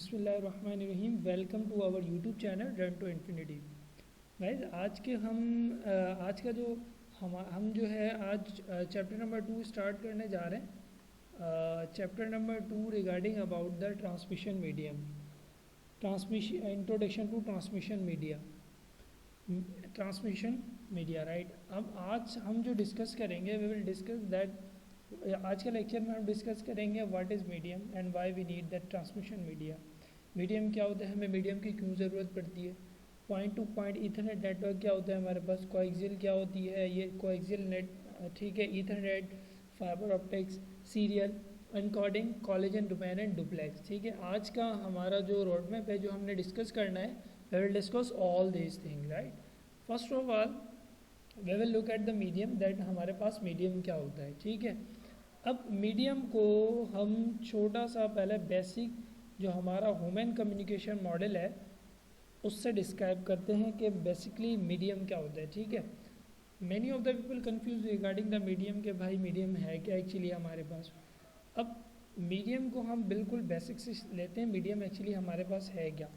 बिस्मिल्लाहिर्रहमानिर्रहीम। Welcome to our YouTube channel run to infinity. Guys आज का जो हम जो है आज चैप्टर नंबर 2 स्टार्ट करने जा रहे हैं। Chapter number 2 regarding about the transmission medium, transmission introduction to transmission media right. अब आज हम जो डिस्कस करेंगे वी विल डिस्कस दैट, आज के लेक्चर में हम डिस्कस करेंगे what is medium and why we need that transmission media. Medium क्या होता है, हमें मीडियम की क्यों ज़रूरत पड़ती है, point two point Ethernet network क्या होता है हमारे पास, कोएक्सियल क्या होती है, ये कोएक्सियल नेट ठीक है, Ethernet, fibre optics, serial, encoding, collagen domain and duplex. ठीक है, आज का हमारा जो रोड मैप है जो हमने डिस्कस करना है, we will discuss all these thing right. First of all we will look at the medium, that हमारे पास मीडियम क्या होता है। ठीक है, अब मीडियम को हम छोटा सा पहले बेसिक जो हमारा ह्यूमन कम्युनिकेशन मॉडल है उससे डिस्क्राइब करते हैं कि बेसिकली मीडियम क्या होता है। ठीक है, many of the people confuse regarding the medium के भाई मीडियम है क्या एक्चुअली हमारे पास। अब मीडियम को हम बिल्कुल बेसिक से लेते हैं, मीडियम एक्चुअली हमारे पास है क्या।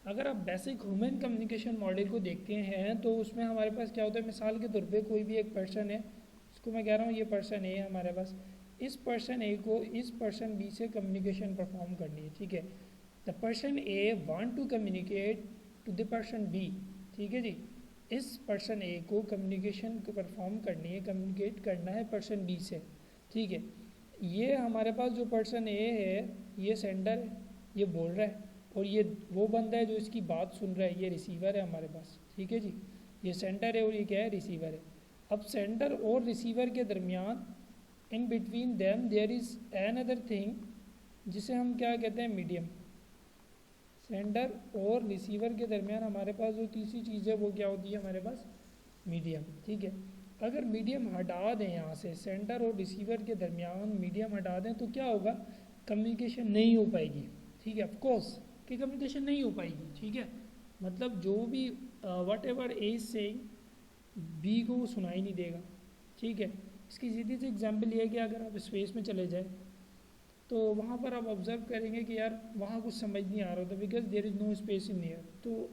अगर आप बेसिक ह्यूमन कम्युनिकेशन मॉडल को देखते हैं तो उसमें हमारे पास क्या होता है, मिसाल के तौर पे कोई भी एक पर्सन है, उसको मैं कह रहा हूँ ये पर्सन ए है हमारे पास, इस पर्सन ए को इस पर्सन बी से कम्युनिकेशन परफॉर्म करनी है। ठीक है, the person A want to communicate to the person B. ठीक है जी, इस पर्सन ए को कम्युनिकेशन परफॉर्म करनी है, कम्युनिकेट करना है पर्सन बी से। ठीक है, ये हमारे पास जो पर्सन ए है ये सेंडर है, ये बोल रहा है, और ये वो बंदा है जो इसकी बात सुन रहा है, ये रिसीवर है हमारे पास। ठीक है जी, ये सेंडर है और ये क्या है, रिसीवर है। अब सेंडर और रिसीवर के दरमियान in between them there is another thing जिसे हम क्या कहते हैं, मीडियम। सेंडर और रिसीवर के दरमियान हमारे पास जो तीसरी चीज़ है वो क्या होती है हमारे पास, मीडियम। ठीक है, अगर मीडियम हटा दें यहाँ से, सेंडर और रिसीवर के दरमियान मीडियम हटा दें तो क्या होगा, कम्युनिकेशन नहीं हो पाएगी। ठीक है, ऑफकोर्स कि कम्युनिकेशन नहीं हो पाएगी। ठीक है, मतलब जो भी whatever A is saying B को वो सुनाई नहीं देगा। ठीक है, इसकी सीधी सी एग्जांपल ये है कि अगर आप स्पेस में चले जाएं तो वहाँ पर आप ऑब्जर्व करेंगे कि यार वहाँ कुछ समझ नहीं आ रहा होता, because there is no space in air. तो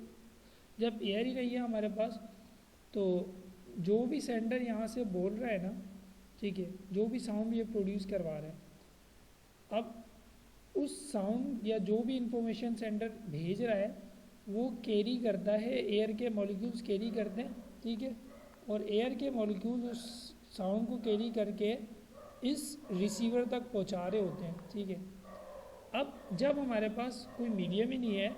जब एयर ही नहीं है हमारे पास तो जो भी सेंडर यहाँ से बोल रहा है ना, ठीक है, जो भी साउंड ये प्रोड्यूस करवा रहा है, अब उस साउंड या जो भी इंफॉर्मेशन सेंडर भेज रहा है वो कैरी करता है, एयर के मॉलिक्यूल्स कैरी करते हैं। ठीक है, और एयर के मॉलिक्यूल्स उस साउंड को कैरी करके इस रिसीवर तक पहुंचा रहे होते हैं। ठीक है, अब जब हमारे पास कोई मीडियम ही नहीं है,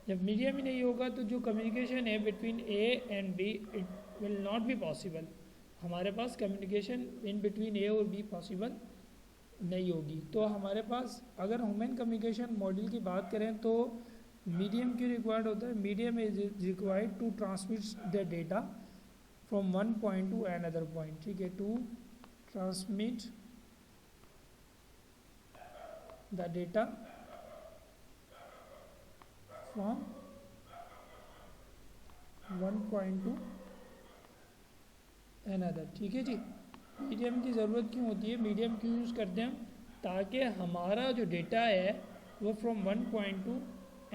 जब मीडियम ही नहीं होगा तो जो कम्युनिकेशन है between A and B it will not be possible. हमारे पास कम्युनिकेशन इन बिटवीन ए और बी पॉसिबल नहीं होगी। तो हमारे पास अगर ह्यूमन कम्युनिकेशन मॉडल की बात करें तो मीडियम क्यों रिक्वायर्ड होता है, medium is required to transmit the data from one point to another point. ठीक है, to transmit the data from one point to another. ठीक है जी, मीडियम की ज़रूरत क्यों होती है, मीडियम क्यों यूज़ करते हैं हम, ताकि हमारा जो डेटा है वो from one point to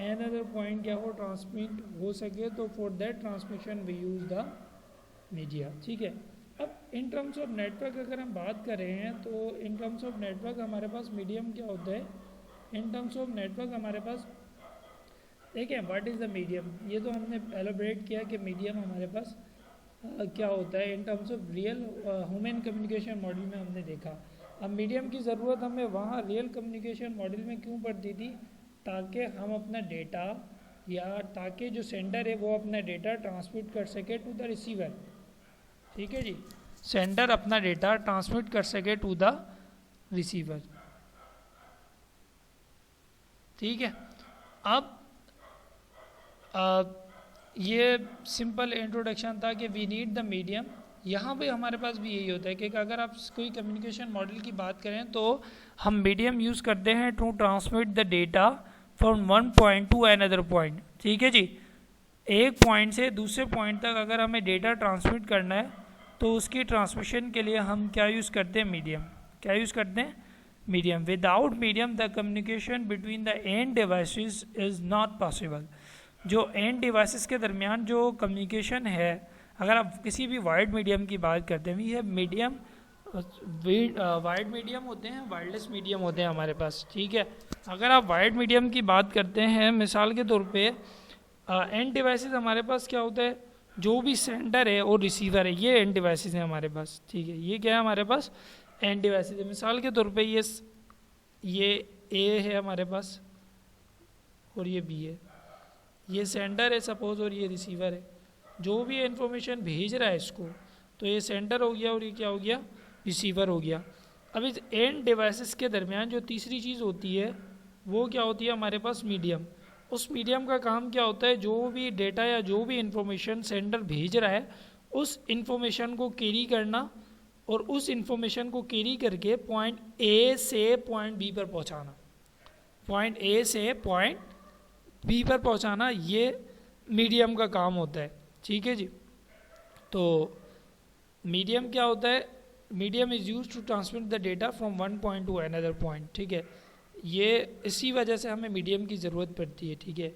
another point क्या हो, ट्रांसमिट हो सके। तो for that transmission we use the media. ठीक है, अब इन टर्म्स ऑफ नेटवर्क अगर हम बात कर रहे हैं तो इन टर्म्स ऑफ नेटवर्क हमारे पास मीडियम क्या होता है, इन टर्म्स ऑफ नेटवर्क हमारे पास देखें व्हाट इज़ द मीडियम, ये तो हमने एलोबरेट किया कि मीडियम हमारे पास क्या होता है in terms of real human communication model में हमने देखा। अब मीडियम की ज़रूरत हमें वहाँ रियल कम्युनिकेशन मॉडल में क्यों पड़ती थी, ताकि हम अपना डेटा या ताकि जो सेंडर है वो अपना डेटा ट्रांसमिट कर सके टू द रिसीवर। ठीक है जी, सेंडर अपना डेटा ट्रांसमिट कर सके टू द रिसीवर। ठीक है, अब ये सिंपल इंट्रोडक्शन था कि वी नीड द मीडियम। यहाँ पे हमारे पास भी यही होता है कि अगर आप कोई कम्युनिकेशन मॉडल की बात करें तो हम मीडियम यूज़ करते हैं to transmit the data from one point to another point. ठीक है जी, एक पॉइंट से दूसरे पॉइंट तक अगर हमें डेटा ट्रांसमिट करना है तो उसकी ट्रांसमिशन के लिए हम क्या यूज़ करते हैं, मीडियम। क्या यूज़ करते हैं, medium. Without medium, the communication between the end devices is not possible. जो end devices के दरमियान जो communication है, अगर आप किसी भी वाइड मीडियम की बात करते हैं, we have medium, wired medium होते हैं, वायरलेस मीडियम होते हैं हमारे पास, ठीक है. अगर आप वाइड मीडियम की बात करते हैं, मिसाल के तौर पे एंड डिवाइसेस हमारे पास क्या होता है, जो भी सेंडर है और रिसीवर है, ये एंड डिवाइसेस हैं हमारे पास, ठीक है. ये क्या है हमारे पास, एंड डिवाइसेस है. मिसाल के तौर पे ये ए है हमारे पास और ये बी है, ये सेंडर है सपोज और ये रिसीवर है. जो भी इंफॉर्मेशन भेज रहा है इसको, तो ये सेंडर हो गया और ये क्या हो गया, रिसीवर हो गया. अब इस एंड डिवाइसेस के दरमियान जो तीसरी चीज़ होती है वो क्या होती है हमारे पास, मीडियम. उस मीडियम का काम क्या होता है, जो भी डेटा या जो भी इंफॉर्मेशन सेंडर भेज रहा है उस इंफॉर्मेशन को कैरी करना और उस इंफॉर्मेशन को कैरी करके पॉइंट ए से पॉइंट बी पर पहुंचाना, पॉइंट ए से पॉइंट बी पर पहुंचाना, ये मीडियम का काम होता है, ठीक है जी. तो मीडियम क्या होता है, medium is use to transmit the data from one point to another point, ठीक है. ये इसी वजह से हमें मीडियम की ज़रूरत पड़ती है, ठीक है.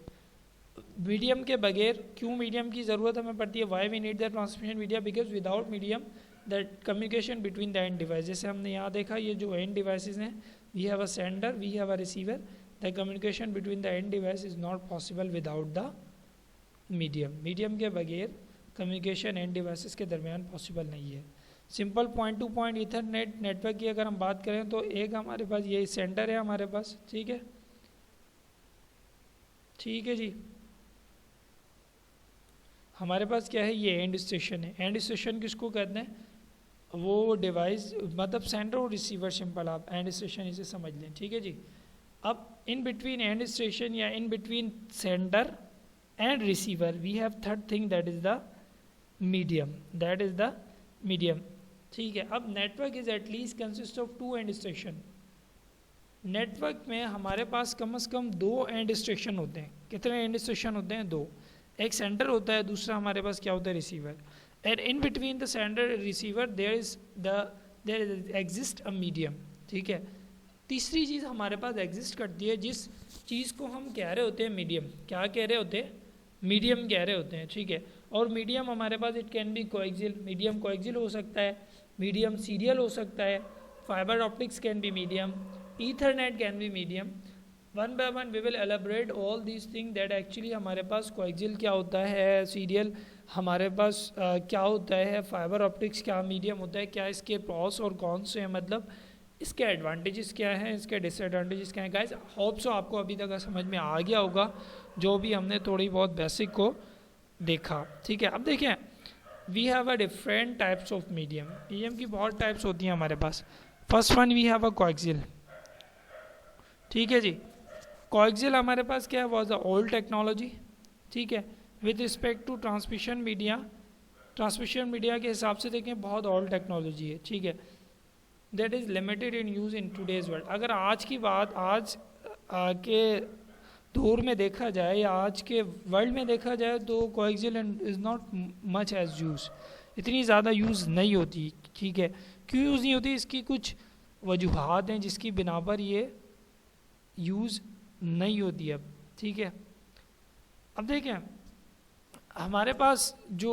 मीडियम के बगैर क्यों मीडियम की ज़रूरत हमें पड़ती है, why we need the transmission media, because without medium the communication between the end device. जैसे हमने यहाँ देखा, ये जो एंड डिवाइसेस हैं, we have a sender, we have a receiver, the communication between the end device is not possible without the medium. Medium के बगैर communication end devices के दरमियान पॉसिबल नहीं है. Simple point two point Ethernet network की अगर हम बात करें तो एक हमारे पास ये सेंटर है हमारे पास, ठीक है, ठीक है जी. हमारे पास क्या है, ये एंड स्टेशन है. एंड स्टेशन किसको कहते हैं, वो डिवाइस मतलब सेंडर और रिसीवर, सिंपल आप एंड स्टेशन इसे समझ लें, ठीक है जी. अब इन बिटवीन एंड स्टेशन या in between sender and receiver we have third thing, that is the medium, that is the medium, ठीक है. अब network is at least consist of two end station. Network में हमारे पास कम से कम दो एंड स्टेशन होते हैं. कितने एंड स्टेशन होते हैं, दो. एक सेंटर होता है, दूसरा हमारे पास क्या होता है, receiver. And in between the sender receiver there exist a medium, ठीक है. तीसरी चीज़ हमारे पास एग्जिस्ट करती है, जिस चीज़ को हम कह रहे होते हैं मीडियम. क्या कह रहे होते हैं, मीडियम कह रहे होते हैं, ठीक है. और मीडियम हमारे पास it can be coaxial, medium coaxial हो सकता है, मीडियम सीरियल हो सकता है, fibre optics can be medium, Ethernet can be medium. One by one we will elaborate all these thing that actually हमारे पास कोएक्सियल क्या होता है, सीरियल हमारे पास क्या होता है, फाइबर ऑप्टिक्स क्या मीडियम होता है, क्या इसके प्रॉस और कॉन्स हैं, मतलब इसके एडवांटेजेस क्या हैं, इसके डिसएडवांटेजेस क्या हैं. गाइस होप सो आपको अभी तक समझ में आ गया होगा जो भी हमने थोड़ी बहुत बेसिक को देखा, ठीक है. अब देखें, we have a different types of medium. Medium की बहुत टाइप्स होती हैं हमारे पास. First one we have a coaxial, ठीक है जी. कोएक्सियल हमारे पास क्या है, वाज अ ओल्ड टेक्नोलॉजी, ठीक है. With respect to transmission media, transmission media के हिसाब से देखें बहुत ओल्ड टेक्नोलॉजी है, ठीक है. That is limited in use in today's world. अगर आज की बात आज के दौर में देखा जाए या आज के वर्ल्ड में देखा जाए तो coaxial is not much as use, इतनी ज़्यादा यूज़ नहीं होती, ठीक है. क्यों यूज़ नहीं होती, इसकी कुछ वजूहात हैं जिसकी बिना पर ये यूज़ नहीं होती अब, ठीक है. अब देखें, हमारे पास जो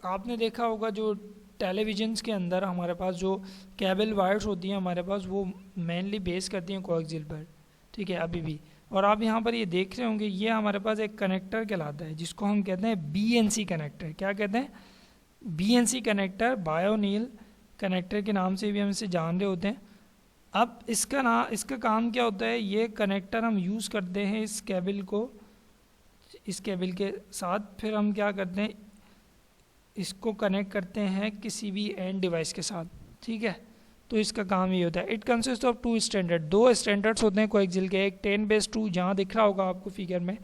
आपने देखा होगा, जो टेलीविजन्स के अंदर हमारे पास जो केबल वायर्स होती हैं हमारे पास, वो मेनली बेस करती हैं कोएक्सियल पर, ठीक है, अभी भी. और आप यहाँ पर ये देख रहे होंगे, ये हमारे पास एक कनेक्टर कहलाता है जिसको हम कहते हैं BNC कनेक्टर. क्या कहते हैं, BNC कनेक्टर, बायोनील कनेक्टर के नाम से भी हम इसे जान रहे होते हैं. अब इसका काम क्या होता है, ये कनेक्टर हम यूज़ करते हैं इस केबल को, इस केबल के साथ, फिर हम क्या करते हैं, इसको कनेक्ट करते हैं किसी भी एंड डिवाइस के साथ, ठीक है. तो इसका काम ये होता है. It consist of two standard, दो स्टैंडर्ड्स होते हैं कोएक्सियल के. एक 10/2, जहाँ दिख रहा होगा आपको फिगर में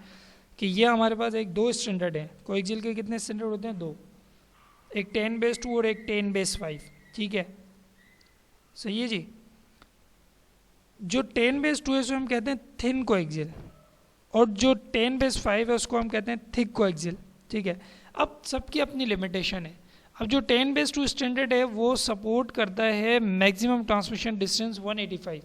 कि ये हमारे पास एक दो स्टैंडर्ड है. कोएक्सियल के कितने स्टैंडर्ड होते हैं, दो. एक 10/2 और एक 10/5, ठीक है, सही है जी. जो 10/2 है उसको हम कहते हैं थिन कोएक्सियल, और जो 10/5 है उसको हम कहते हैं थिक कोएक्सियल, ठीक है. अब सबकी अपनी लिमिटेशन है. अब जो 10/2 स्टैंडर्ड है वो सपोर्ट करता है मैक्सिमम ट्रांसमिशन डिस्टेंस 185.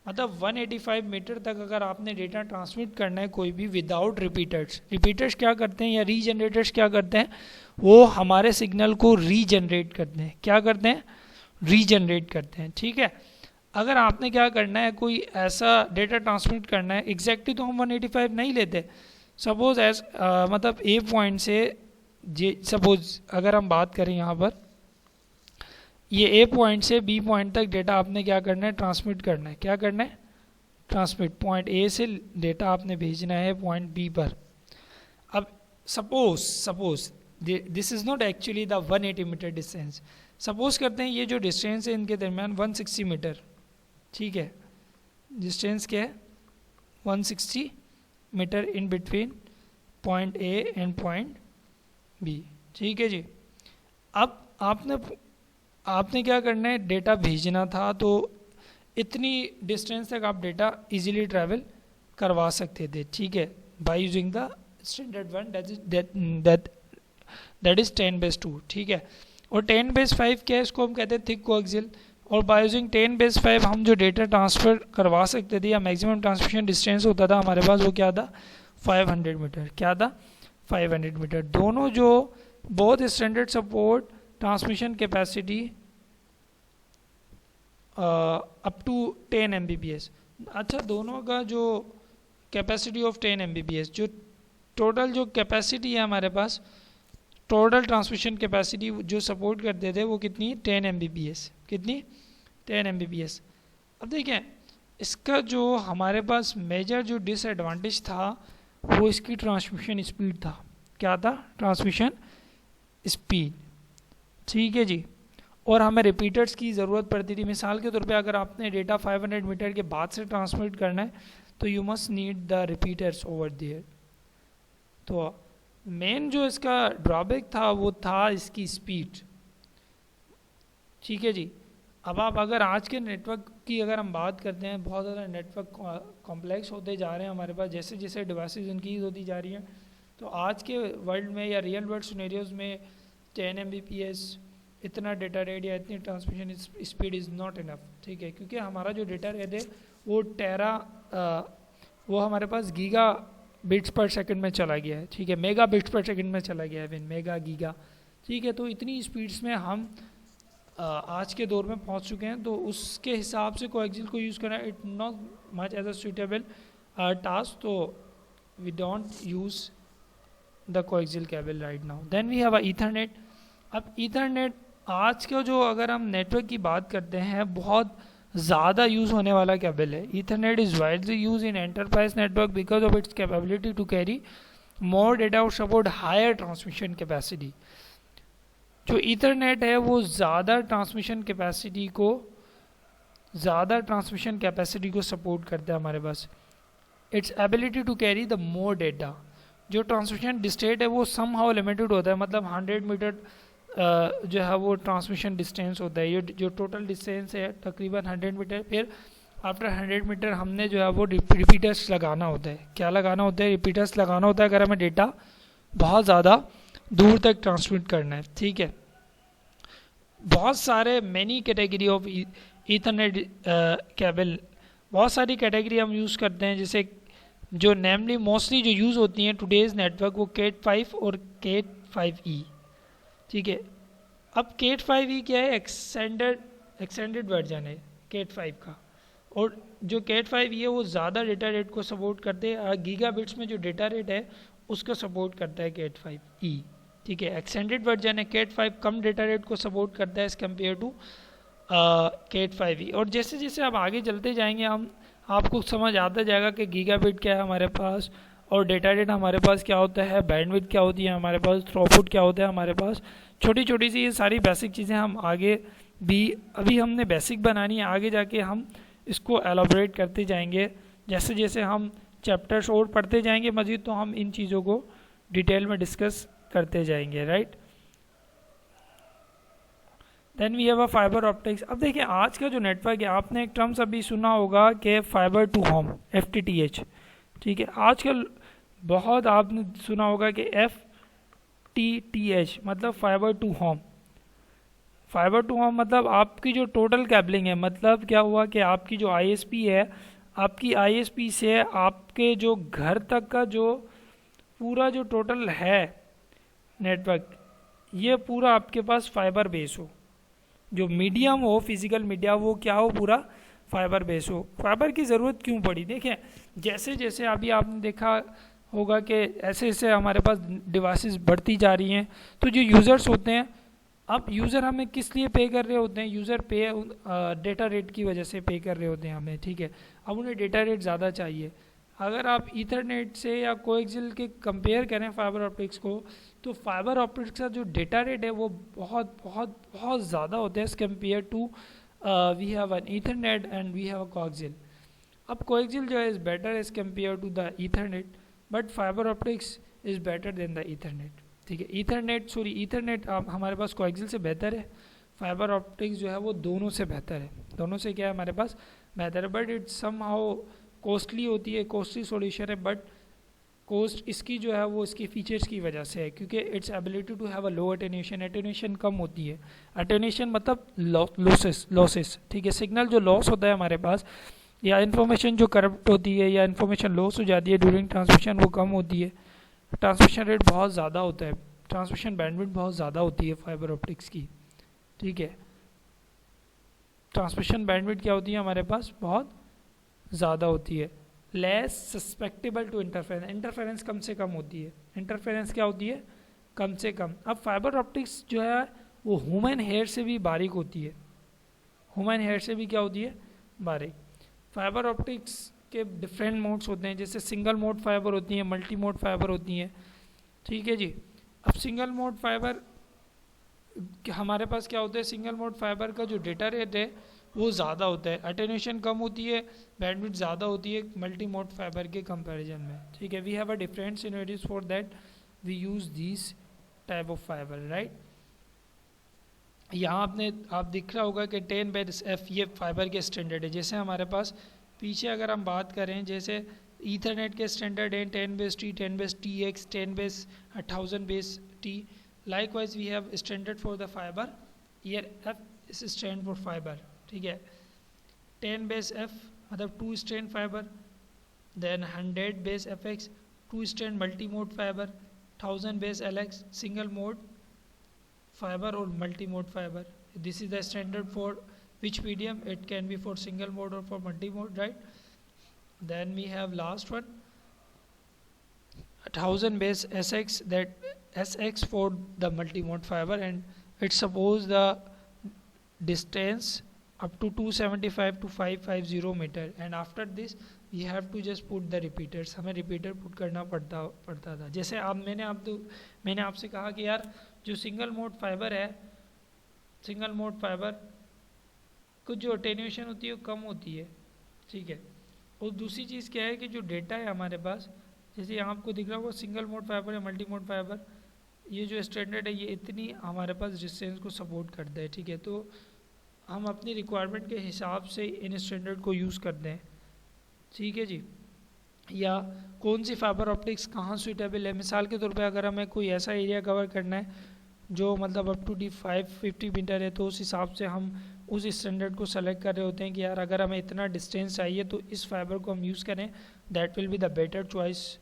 मतलब 185 मीटर तक अगर आपने डेटा ट्रांसमिट करना है कोई भी विदाउट रिपीटर्स, रिपीटर्स क्या करते हैं या रीजनरेटर्स क्या करते हैं, वो हमारे सिग्नल को रीजनरेट करते हैं। क्या करते हैं? रीजनरेट करते हैं। ठीक है, अगर आपने क्या करना है, कोई ऐसा डेटा ट्रांसमिट करना है, एग्जैक्टली तो हम 185 नहीं लेते, सपोज मतलब ए पॉइंट से सपोज अगर हम बात करें यहाँ पर, ये ए पॉइंट से बी पॉइंट तक डेटा आपने क्या करना है, ट्रांसमिट करना है। क्या करना है? ट्रांसमिट। पॉइंट ए से डेटा आपने भेजना है पॉइंट बी पर। अब suppose this is not actually the 180 metre distance. Suppose करते हैं ये जो डिस्टेंस है इनके दरमियान 160 मीटर। ठीक है, डिस्टेंस क्या है? 160 metre in between point A and point B. ठीक है जी, अब आपने क्या करना है, डेटा भेजना था, तो इतनी डिस्टेंस तक आप डेटा इजीली ट्रैवल करवा सकते थे। ठीक है, by using the standard one that is 10/2। ठीक है, और 10/5 क्या है, इसको हम कहते हैं थिक कोएक्सियल। और बाय यूजिंग 10/5 हम जो डेटा ट्रांसफ़र करवा सकते थे या मैक्सिमम ट्रांसमिशन डिस्टेंस होता था हमारे पास, वो क्या था? 500 मीटर। क्या था? 500 मीटर। दोनों जो both standard support transmission capacity up to 10 Mbps। अच्छा, दोनों का जो कैपेसिटी ऑफ 10 Mbps, जो टोटल जो कैपेसिटी है हमारे पास, टोटल ट्रांसमिशन कैपेसिटी जो सपोर्ट करते थे वो कितनी? 10 Mbps। कितनी? 10 Mbps। अब देखें, इसका जो हमारे पास मेजर जो डिसएडवांटेज था वो इसकी ट्रांसमिशन स्पीड था। क्या था? Transmission speed. ठीक है जी, और हमें रिपीटर्स की ज़रूरत पड़ती थी। मिसाल के तौर पे अगर आपने डेटा 500 मीटर के बाद से ट्रांसमिट करना है तो you must need the repeaters over there. तो मेन जो इसका ड्रॉबैक था वो था इसकी स्पीड। ठीक है जी, अब आप अगर आज के नेटवर्क की अगर हम बात करते हैं, बहुत ज़्यादा नेटवर्क कॉम्प्लेक्स होते जा रहे हैं हमारे पास, जैसे जैसे डिवाइसेस इंक्रीज होती जा रही हैं, तो आज के वर्ल्ड में या रियल वर्ल्ड सिनेरियोज में 10 Mbps इतना डेटा रेट या इतनी transmission speed is not enough. ठीक है, क्योंकि हमारा जो डेटा रेट है वो वो हमारे पास गीगा बिट्स पर सेकंड में चला गया है। ठीक है, मेगा बिट्स पर सेकंड में चला गया है, मेगा गीगा। ठीक है, तो इतनी स्पीड्स में हम आज के दौर में पहुंच चुके हैं, तो उसके हिसाब से कोएक्सियल को यूज़ करना it not much as a suitable task, तो we don't use the coaxial cable right now. Then we have a Ethernet. अब ईथरनेट आज का जो अगर हम नेटवर्क की बात करते हैं, बहुत ज़्यादा यूज़ होने वाला केबल है। Ethernet is widely use in enterprise network because of its capability to carry more data और सपोर्ट हायर ट्रांसमिशन कैपेसिटी। जो ईथरनेट है वो ज़्यादा ट्रांसमिशन कैपेसिटी को सपोर्ट करता है हमारे पास। Its ability to carry the more data. जो ट्रांसमिशन डिस्टेंस है वो सम हाउ लिमिटेड होता है, मतलब 100 मीटर जो है वो ट्रांसमिशन डिस्टेंस होता है। ये जो टोटल डिस्टेंस है तकरीबन 100 मीटर, फिर आफ्टर 100 मीटर हमने जो है वो रिपीटर्स लगाना होता है। क्या लगाना होता है? रिपीटर्स लगाना होता है अगर हमें डेटा बहुत ज़्यादा दूर तक ट्रांसमिट करना है। ठीक है, बहुत सारे many category of Ethernet cable, बहुत सारी कैटेगरी हम यूज़ करते हैं, जैसे जो नेमली मोस्टली जो यूज़ होती हैं टुडेज़ नेटवर्क, वो केट 5 और केट 5E। ठीक है, अब केट 5E क्या है? एक्सटेंडेड वर्जन है केट 5 का, और जो केट 5E है वो ज़्यादा डेटा रेट को सपोर्ट करते हैं। गीगा बिट्स में जो डेटा रेट है उसको सपोर्ट करता है केट 5E। ठीक है, एक्सटेंडेड वर्जन है केट 5, कम डेटा रेट को सपोर्ट करता है as compare to cat 5E। और जैसे जैसे आप आगे चलते जाएंगे आपको समझ आता जाएगा कि गीगा बिट क्या है हमारे पास, और डेटा रेट हमारे पास क्या होता है, बैंडविड्थ क्या होती है हमारे पास, थ्रूपुट क्या होता है हमारे पास। छोटी छोटी सी ये सारी बेसिक चीज़ें हम आगे भी, अभी हमने बेसिक बनानी है, आगे जाके हम इसको एलाबोरेट करते जाएंगे। जैसे जैसे हम चैप्टर्स और पढ़ते जाएंगे मज़ीद, तो हम इन चीज़ों को डिटेल में डिस्कस करते जाएंगे। Right, then we have a fibre optics. अब देखिए आज का जो नेटवर्क है, आपने एक टर्म्स अभी सुना होगा कि फाइबर टू होम, FTTH। ठीक है, आजकल बहुत आपने सुना होगा कि FTTH मतलब fibre to home. Fibre to home मतलब आपकी जो टोटल कैबलिंग है, मतलब क्या हुआ कि आपकी जो आईएसपी है, आपकी आईएसपी से आपके जो घर तक का जो पूरा जो टोटल है नेटवर्क, ये पूरा आपके पास फाइबर बेस हो, जो मीडियम हो फिजिकल मीडिया वो क्या हो, पूरा फाइबर बेस हो। फाइबर की ज़रूरत क्यों पड़ी, देखें जैसे जैसे अभी आपने देखा होगा कि ऐसे ऐसे हमारे पास डिवाइसेस बढ़ती जा रही हैं, तो जो यूज़र्स होते हैं, अब यूज़र हमें किस लिए पे कर रहे होते हैं, यूज़र पे डेटा रेट की वजह से पे कर रहे होते हैं हमें, ठीक है। अब उन्हें डेटा रेट ज़्यादा चाहिए। अगर आप ईथरनेट से या कोएक्सियल के कंपेयर करें फाइबर ऑप्टिक्स को, तो फाइबर ऑप्टिक्स का जो डेटा रेट है वो बहुत बहुत बहुत ज़्यादा होता है as compare to we have an Ethernet and we have a coaxial. अब कोएक्सियल जो है is better as compare to the Ethernet, but fibre optics is better than the Ethernet, ठीक है। ईथरनेट हमारे पास कोएक्सियल से बेहतर है, फाइबर ऑप्टिक्स जो है वो दोनों से बेहतर है, दोनों से क्या है हमारे पास बेहतर है, बट इट्स समहाउ कॉस्टली होती है, कॉस्टली सॉल्यूशन है, बट कॉस्ट इसकी जो है वो इसके फीचर्स की वजह से है, क्योंकि its ability to have a low attenuation, attenuation कम होती है। अटेन्यूएशन मतलब लॉसेस, ठीक है। सिग्नल जो लॉस होता है हमारे पास, या इन्फॉर्मेशन जो करप्ट होती है या इन्फॉर्मेशन लॉस हो जाती है ड्यूरिंग ट्रांसमिशन, वो कम होती है। ट्रांसमिशन रेट बहुत ज़्यादा होता है, ट्रांसमिशन बैंडविड्थ बहुत ज़्यादा होती है फाइबर ऑप्टिक्स की, ठीक है। ट्रांसमिशन बैंडविड्थ क्या होती है हमारे पास, बहुत ज़्यादा होती है। Less susceptible to interference, interference कम से कम होती है, इंटरफेरेंस क्या होती है, कम से कम। अब फाइबर ऑप्टिक्स जो है वो ह्यूमन हेयर से भी बारीक होती है, ह्यूमन हेयर से भी क्या होती है, बारीक। फाइबर ऑप्टिक्स के डिफरेंट मोड्स होते हैं, जैसे सिंगल मोड फाइबर होती हैं, मल्टी मोड फाइबर होती हैं, ठीक है जी। अब सिंगल मोड फाइबर हमारे पास क्या होता है, सिंगल मोड फाइबर का जो डेटा रेट है वो ज़्यादा होता है, अटेन्यूएशन कम होती है, बैंडविड्थ ज़्यादा होती है मल्टी मोड फाइबर के कंपैरिजन में, ठीक है। We have a different scenarios for that we use this type of fibre, right. यहाँ आप दिख रहा होगा कि 10/f ये फाइबर के स्टैंडर्ड है। जैसे हमारे पास पीछे अगर हम बात करें, जैसे ईथरनेट के स्टैंडर्ड हैं 10/t, 10/tx, 10/1000/t। Likewise we have standard for the fibre, here f is stand for fibre, ठीक है। 10/f मतलब 2 strand fibre, then 100/fx 2 strand multi mode fibre, 1000/lx single mode fiber or multi-mode fiber. This is the standard for which medium, it can be for single mode or for multi-mode, right? Then we have last one 1000/sx, that sx for the multi-mode fiber, and it suppose the distance up to 275 to 550 meter, and after this we have to just put the repeaters, हमें repeater put करना पड़ता था। जैसे अब मैंने आपसे कहा कि यार जो सिंगल मोड फाइबर है, सिंगल मोड फाइबर कुछ जो अटेन्यूएशन होती है वो कम होती है, ठीक है। और दूसरी चीज़ क्या है कि जो डेटा है हमारे पास, जैसे यहाँ आपको दिख रहा होगा सिंगल मोड फाइबर या मल्टी मोड फाइबर, ये जो स्टैंडर्ड है ये इतनी हमारे पास डिस्टेंस को सपोर्ट करता है, ठीक है। तो हम अपनी रिक्वायरमेंट के हिसाब से इन स्टैंडर्ड को यूज़ करते हैं, ठीक है जी। या कौन सी फाइबर ऑप्टिक्स कहाँ सूटेबल है, मिसाल के तौर पे अगर हमें कोई ऐसा एरिया कवर करना है जो मतलब अप टू 550 मीटर है, तो उस हिसाब से हम उस स्टैंडर्ड को सेलेक्ट कर रहे होते हैं कि यार अगर हमें इतना डिस्टेंस चाहिए तो इस फाइबर को हम यूज़ करें, that will be the better choice.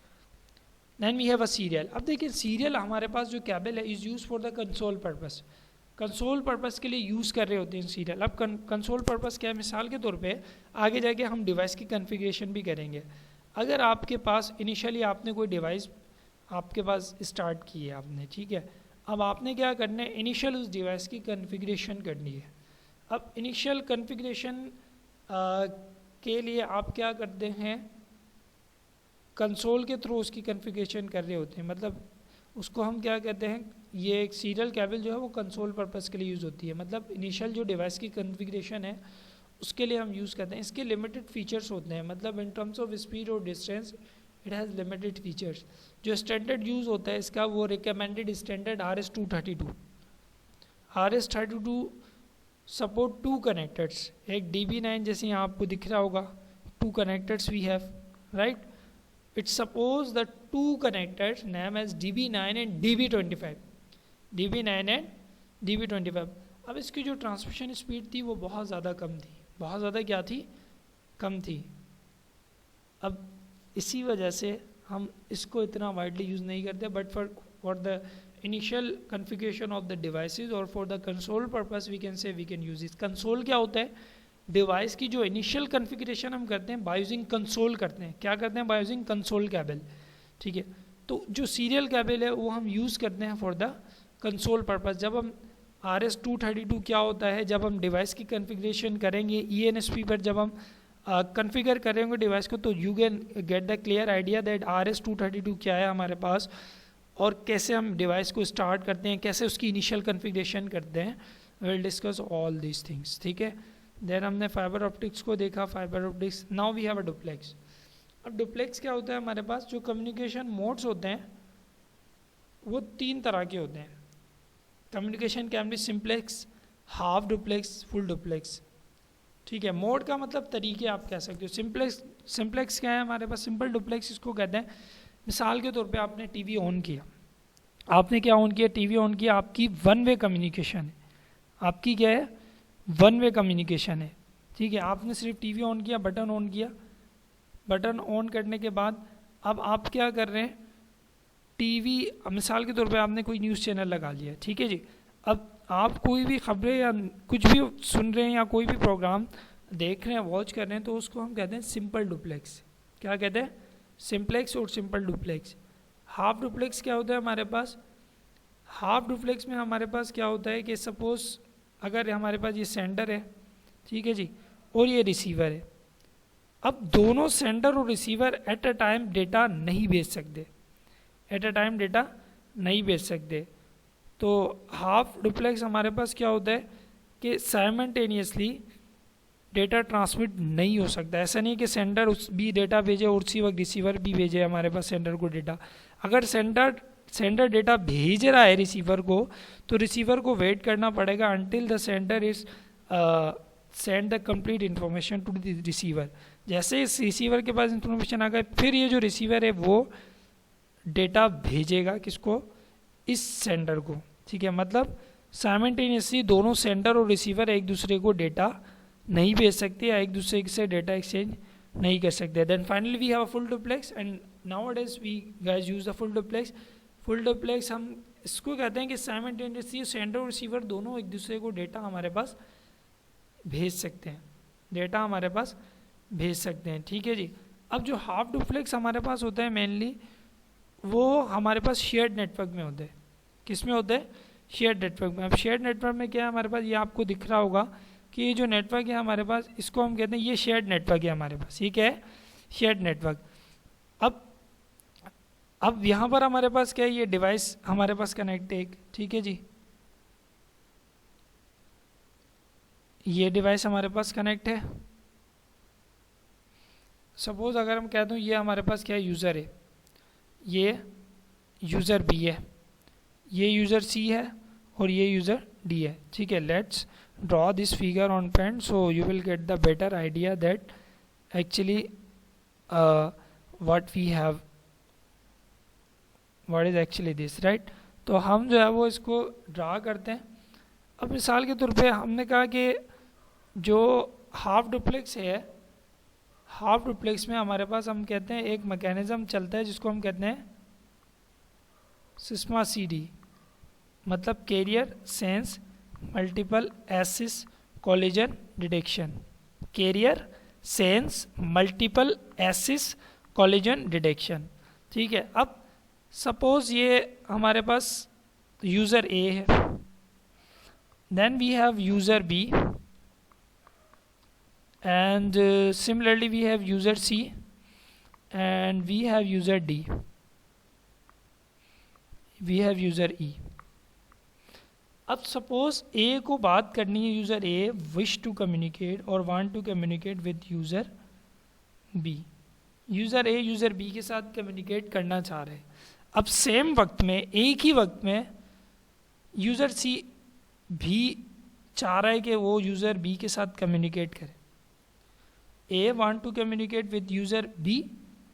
Then we have a serial. अब देखिए सीरियल हमारे पास जो केबल है is use for the console purpose, console purpose के लिए यूज़ कर रहे होते हैं सीरियल। अब कंसोल पर्पस क्या है, मिसाल के तौर पे आगे जाके हम डिवाइस की कन्फिग्रेशन भी करेंगे। अगर आपके पास इनिशियली आपने कोई डिवाइस आपके पास स्टार्ट की है आपने, ठीक है। अब आपने क्या करना है, इनिशियल उस डिवाइस की कन्फिग्रेशन करनी है। अब इनिशियल कन्फिग्रेशन के लिए आप क्या करते हैं, कंसोल के थ्रू उसकी कन्फिग्रेशन कर रहे होते हैं, मतलब उसको हम क्या कहते हैं, ये एक सीरियल केबल जो है वो कंसोल पर्पस के लिए यूज़ होती है, मतलब इनिशियल जो डिवाइस की कन्फिग्रेशन है उसके लिए हम यूज़ करते हैं। इसके लिमिटेड फीचर्स होते हैं, मतलब इन टर्म्स ऑफ स्पीड और distance it has limited features. जो स्टैंडर्ड यूज़ होता है इसका वो recommended standard RS-232। RS-232 support 2 connectors, एक DB9 जैसे यहाँ आपको दिख रहा होगा, 2 connectors we have, right. It suppose the 2 connectors named as DB9 and DB25, DB9 and DB25, अब इसकी जो ट्रांसमिशन स्पीड थी वो बहुत ज़्यादा कम थी, बहुत ज़्यादा क्या थी, कम थी। अब इसी वजह से हम इसको इतना वाइडली यूज़ नहीं करते, but for the initial configuration of the devices और for the console purpose we can say we can use this. Console क्या होता है, डिवाइस की जो इनिशियल कॉन्फ़िगरेशन हम करते हैं बाय यूजिंग कंसोल करते हैं। क्या करते हैं, बाय यूजिंग कंसोल केबल, ठीक है। तो जो सीरियल केबल है वो हम यूज़ करते हैं फॉर द कंसोल पर्पस। जब हम RS-232 क्या होता है, जब हम डिवाइस की कॉन्फ़िगरेशन करेंगे ENSP पर, जब हम कॉन्फ़िगर करेंगे डिवाइस को, तो you can get the clear idea that RS-232 क्या है हमारे पास, और कैसे हम डिवाइस को स्टार्ट करते हैं, कैसे उसकी इनिशियल कॉन्फ़िगरेशन करते हैं। Will discuss all these things, ठीक है। देन हमने फाइबर ऑप्टिक्स को देखा, fibre optics. Now we have a duplex. अब डुप्लेक्स क्या होता है, हमारे पास जो कम्युनिकेशन मोड्स होते हैं वो 3 तरह के होते हैं। Communication can be simplex, half duplex, full duplex, ठीक है। मोड का मतलब तरीके आप कह सकते हो। सिंप्लेक्स क्या है हमारे पास, सिंपल डुप्लेक्स इसको कहते हैं। मिसाल के तौर पे आपने टीवी ऑन किया, आपने क्या ऑन किया, टीवी ऑन किया, आपकी वन वे कम्युनिकेशन है, आपकी क्या है, वन वे कम्युनिकेशन है, ठीक है। आपने सिर्फ टीवी ऑन किया, बटन ऑन किया, बटन ऑन करने के बाद अब आप क्या कर रहे हैं, टीवी, मिसाल के तौर पे आपने कोई न्यूज़ चैनल लगा लिया, ठीक है जी। अब आप कोई भी खबरें या कुछ भी सुन रहे हैं या कोई भी प्रोग्राम देख रहे हैं, वॉच कर रहे हैं, तो उसको हम कहते हैं सिंपल डुप्लेक्स। क्या कहते हैं, सिंप्लेक्स और सिंपल डुप्लेक्स। हाफ डुप्लेक्स क्या होता है हमारे पास, हाफ डुप्लेक्स में हमारे पास क्या होता है कि सपोज अगर हमारे पास ये सेंडर है, ठीक है जी, और ये रिसीवर है। अब दोनों सेंडर और receiver at a time data नहीं भेज सकते, एट अ टाइम डेटा नहीं भेज सकते। तो हाफ डुप्लेक्स हमारे पास क्या होता है कि साइमल्टेनियसली डेटा ट्रांसमिट नहीं हो सकता। ऐसा नहीं कि सेंडर उस भी डेटा भेजे और उसी वक्त रिसीवर भी भेजे हमारे पास सेंडर को डेटा। अगर सेंडर डेटा भेज रहा है रिसीवर को, तो रिसीवर को वेट करना पड़ेगा until the sender is send the complete information to the receiver. जैसे इस रिसीवर के पास इन्फॉर्मेशन आ गए, फिर ये जो रिसीवर है वो डेटा भेजेगा किसको, इस सेंडर को, ठीक है। मतलब साइमल्टेनियसली दोनों सेंडर और रिसीवर एक दूसरे को डेटा नहीं भेज सकते या एक दूसरे से डेटा एक्सचेंज नहीं कर सकते। Then finally we have a full duplex, and nowadays we guys use the full duplex. Full duplex हम इसको कहते हैं कि साइमल्टेनियसली सेंडर और रिसीवर दोनों एक दूसरे को डेटा हमारे पास भेज सकते हैं, डेटा हमारे पास भेज सकते हैं, ठीक है जी। अब जो हाफ डुप्लेक्स हमारे पास होता है मेनली वो हमारे पास शेयर्ड नेटवर्क में होते हैं। किस में होते हैं, शेयर्ड नेटवर्क में। अब शेयर्ड नेटवर्क में क्या है हमारे पास, ये आपको दिख रहा होगा कि ये जो नेटवर्क है हमारे पास, इसको हम कहते हैं ये शेयर्ड नेटवर्क है हमारे पास। ये क्या है, शेयर्ड नेटवर्क। अब यहाँ पर हमारे पास क्या है, ये डिवाइस हमारे पास कनेक्ट है एक, ठीक है जी, ये डिवाइस हमारे पास कनेक्ट है। सपोज अगर हम कह दूँ ये हमारे पास क्या है, यूज़र है, ये यूज़र बी है, ये यूज़र सी है और ये यूज़र डी है, ठीक है। Let's draw this figure on pen so you will get the better idea that actually what we have, what is actually this, right. तो हम जो है वो इसको ड्रा करते हैं। अब मिसाल के तौर पे हमने कहा कि जो हाफ डुप्लेक्स है, हाफ डुप्लेक्स में हमारे पास हम कहते हैं एक मैकेनिज्म चलता है जिसको हम कहते हैं सिस्मा CD, मतलब carrier sense multiple access collision detection. Carrier sense multiple access collision detection, ठीक है। अब सपोज ये हमारे पास यूज़र A है, then we have user B, and similarly we have user C and we have user D, we have user E. अब suppose A को बात करनी है, user A wish to communicate और want to communicate with user B। User A user B के साथ communicate करना चाह रहे हैं। अब सेम वक्त में, एक ही वक्त में यूज़र C भी चाह रहा है कि वो यूज़र B के साथ कम्युनिकेट करे। A want to communicate with user B,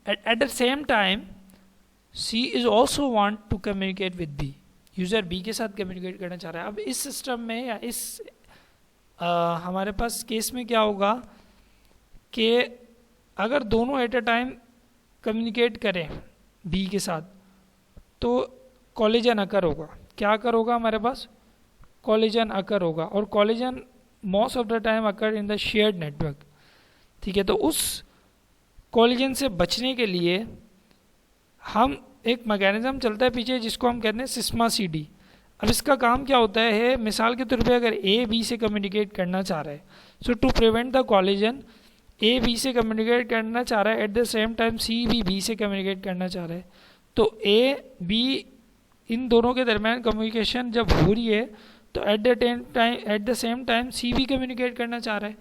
at the same time C is also want to communicate with B, user B के साथ कम्युनिकेट करना चाह रहा है। अब इस सिस्टम में या इस हमारे पास केस में क्या होगा कि अगर दोनों एट अ टाइम कम्युनिकेट करें बी के साथ तो कॉलिजन अकर होगा। क्या अकर होगा हमारे पास? कॉलिजन अकर होगा, और collision most of the time occur in the shared network. ठीक है, तो उस कॉलिजन से बचने के लिए हम एक मैकेनिज्म चलता है पीछे जिसको हम कहते हैं सिस्मा सीडी। अब इसका काम क्या होता है, मिसाल के तौर पे अगर ए बी से कम्युनिकेट करना चाह रहा है, so to prevent the collision A B से कम्युनिकेट करना चाह रहा है, at the same time C भी बी से कम्युनिकेट करना चाह रहा है, तो ए बी इन दोनों के दरमियान कम्युनिकेशन जब हो रही है तो eight the same time C भी कम्युनिकेट करना चाह रहा है,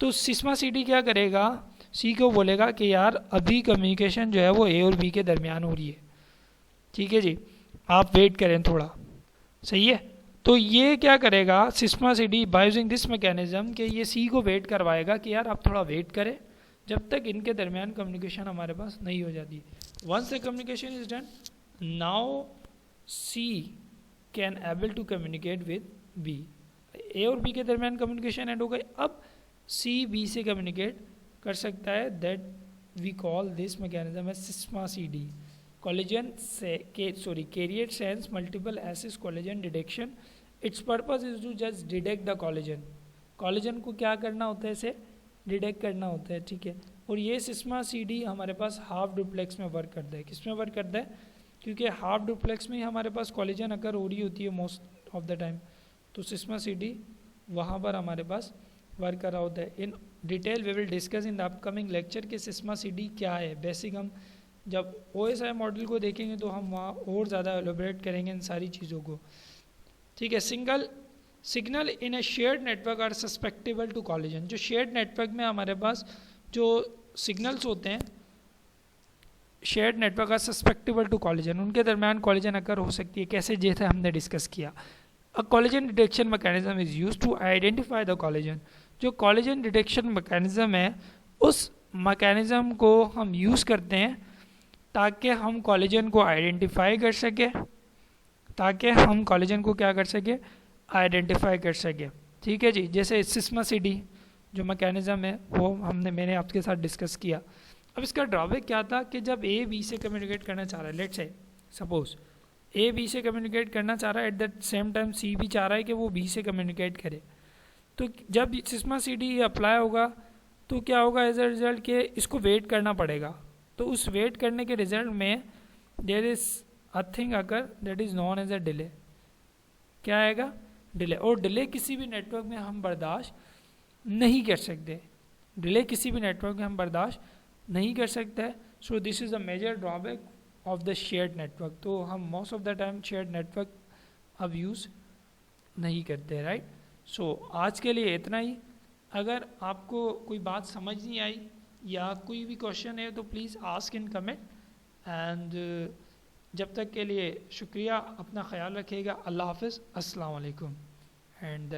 तो सिस्मा सीडी क्या करेगा, सी को बोलेगा कि यार अभी कम्युनिकेशन जो है वो ए और बी के दरमियान हो रही है, ठीक है जी, आप वेट करें थोड़ा, सही है। तो ये क्या करेगा CSMA CD by using this mechanism कि ये सी को वेट करवाएगा कि यार आप थोड़ा वेट करें जब तक इनके दरमियान कम्युनिकेशन हमारे पास नहीं हो जाती। Once the communication is done, now C can able to communicate with B. A और बी के दरमियान कम्युनिकेशन एंड हो गई, अब सी बी से कम्युनिकेट कर सकता है। That we call this mechanism as CSMA CD, collision carrier sense multiple access collision detection. Its purpose is to just detect the collision. collision को क्या करना होता है, इसे डिटेक्ट करना होता है, ठीक है। और ये सिस्मा सीडी हमारे पास हाफ डुप्लेक्स में वर्क करता है। किस में वर्क करता है? क्योंकि हाफ डुप्लेक्स में ही हमारे पास कॉलिजन अकर हो रही होती है मोस्ट ऑफ द टाइम, तो सिस्मा सीडी वहाँ पर हमारे पास वर्क कर रहा होता है। In detail we will discuss in the upcoming lecture कि सिस्मा सीडी क्या है। बेसिक हम जब OSI मॉडल को देखेंगे तो हम वहाँ और ज़्यादा एलोबरेट करेंगे इन सारी चीज़ों को, ठीक है। Signal in a shared network are susceptible to collision. जो शेयर्ड नेटवर्क में हमारे पास जो सिग्नल्स होते हैं, shared network are susceptible to collision, उनके दरमियान कॉलिजन अकर हो सकती है। कैसे, जैसे हमने डिस्कस किया, a collision detection mechanism is use to identify the collision. जो कॉलिजन डिटेक्शन मैकेनिज्म है उस मैकेनिज्म को हम यूज़ करते हैं ताकि हम कॉलिजन को आइडेंटिफाई कर सके, आइडेंटिफाई कर सके, ठीक है जी। जैसे सिस्मा सीडी जो मैकेनिज्म है वो मैंने आपके साथ डिस्कस किया। अब इसका ड्रॉबैक क्या था कि जब ए बी से कम्युनिकेट करना चाह रहा है, let's say suppose A B से कम्युनिकेट करना चाह रहा है, at the same time C भी चाह रहा है कि वो बी से कम्युनिकेट करे, तो जब सिस्मा सीडी अप्लाई होगा तो क्या होगा एज अ रिजल्ट कि इसको वेट करना पड़ेगा। तो उस वेट करने के रिजल्ट में there is a thing occur that is known as a delay. क्या आएगा? डिले। और डिले किसी भी नेटवर्क में हम बर्दाश्त नहीं कर सकते, डिले किसी भी नेटवर्क में हम बर्दाश्त नहीं कर सकते। So this is a major drawback of the shared network. तो हम most of the time shared network अब यूज़ नहीं करते, राइट। सो आज के लिए इतना ही। अगर आपको कोई बात समझ नहीं आई या कोई भी क्वेश्चन है तो please ask in comment. And जब तक के लिए शुक्रिया, अपना ख्याल रखिएगा। अल्लाह हाफ़िज़, अस्सलाम वालेकुम। एंड